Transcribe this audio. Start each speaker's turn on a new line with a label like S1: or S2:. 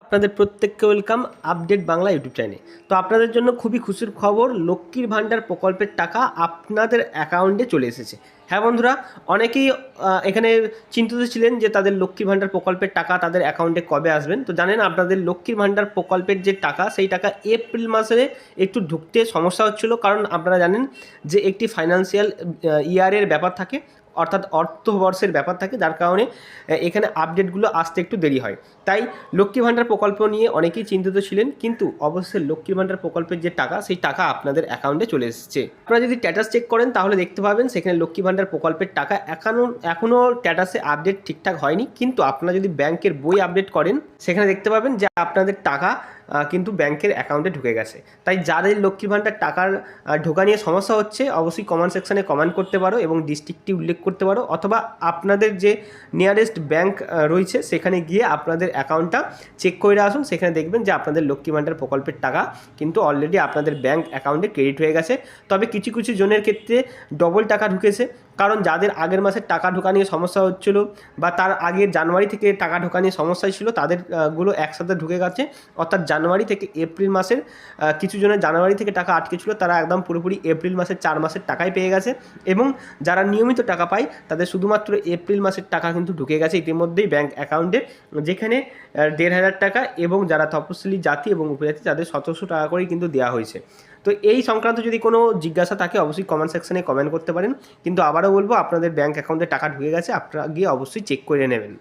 S1: আপনাদের প্রত্যেককে welcome update Bangla YouTube চ্যানেলে। তো আপনাদের জন্য খুবই খুশির খবর, লক্ষ্মীর ভাণ্ডার প্রকল্পের টাকা আপনাদের অ্যাকাউন্টে চলে এসেছে। হ্যাঁ বন্ধুরা, অনেকেই এখানে চিন্তিত ছিলেন যে তাদের লক্ষ্মীর ভাণ্ডার প্রকল্পের টাকা তাদের অ্যাকাউন্টে কবে আসবেন। তো জানেন, আপনাদের লক্ষ্মীর ভাণ্ডার প্রকল্পের যে টাকা, সেই টাকা এপ্রিল মাসে একটু ঢুকতে সমস্যা হচ্ছিল, কারণ আপনারা জানেন যে একটি ফাইন্যান্সিয়াল ইয়ারের ব্যাপার থাকে, অর্থাৎ অর্থবর্ষের ব্যাপার থাকে, যার কারণে এখানে আপডেটগুলো আসতে একটু দেরি হয়। তাই লক্ষ্মী ভাণ্ডার প্রকল্প নিয়ে অনেকেই চিন্তিত ছিলেন, কিন্তু অবশ্যই লক্ষ্মী ভাণ্ডার প্রকল্পের যে টাকা, সেই টাকা আপনাদের অ্যাকাউন্টে চলে এসেছে। আপনারা যদি স্ট্যাটাস চেক করেন তাহলে দেখতে পাবেন সেখানে লক্ষ্মী ভাণ্ডার প্রকল্পের টাকা এখনও স্ট্যাটাসে আপডেট ঠিকঠাক হয়নি, কিন্তু আপনারা যদি ব্যাংকের বই আপডেট করেন সেখানে দেখতে পাবেন যে আপনাদের টাকা কিন্তু ব্যাংকের অ্যাকাউন্টে ঢুকে গেছে। তাই যাদের লক্ষ্মী ভাণ্ডার টাকার ঢোকা নিয়ে সমস্যা হচ্ছে, অবশ্যই কমেন্ট সেকশানে কমেন্ট করতে পারো এবং ডিস্ট্রিক্টটি উল্লেখ করতে পারো, অথবা আপনাদের যে নিয়ারেস্ট ব্যাংক রয়েছে সেখানে গিয়ে আপনাদের অ্যাকাউন্টটা চেক করে আসুন। সেখানে দেখবেন যে আপনাদের লক্ষ্মী ভাণ্ডার প্রকল্পের টাকা কিন্তু অলরেডি আপনাদের ব্যাংক অ্যাকাউন্টে ক্রেডিট হয়ে গেছে। তবে কিছু কিছু জনের ক্ষেত্রে ডবল টাকা ঢুকেছে, কারণ যাদের আগের মাসের টাকা ঢোকা নিয়ে সমস্যা হচ্ছিলো বা তার আগের জানুয়ারি থেকে টাকা ঢোকা নিয়ে সমস্যা ছিল, তাদের গুলো একসাথে ঢুকে গেছে। অর্থাৎ জানুয়ারি থেকে এপ্রিল মাসের কিছু জনের জানুয়ারি থেকে টাকা আটকে ছিল, তারা একদম পুরোপুরি এপ্রিল মাসের 4 মাসের টাকাই পেয়ে গেছে। এবং যারা নিয়মিত টাকা পায় তাদের শুধুমাত্র এপ্রিল মাসের টাকা কিন্তু ঢুকে গেছে ইতিমধ্যেই ব্যাংক অ্যাকাউন্টে, যেখানে 1,500 টাকা, এবং যারা তপশিলি জাতি এবং উপজাতি তাদের 1700 টাকা করেই কিন্তু দেওয়া হয়েছে। তো এই সংক্রান্ত যদি কোনো জিজ্ঞাসা থাকে অবশ্যই কমেন্ট সেকশনে কমেন্ট করতে পারেন, কিন্তু আবারও বলবো, আপনাদের ব্যাংক অ্যাকাউন্টে টাকা ঢুকে গেছে, আপনারা গিয়ে অবশ্যই চেক করে নেবেন।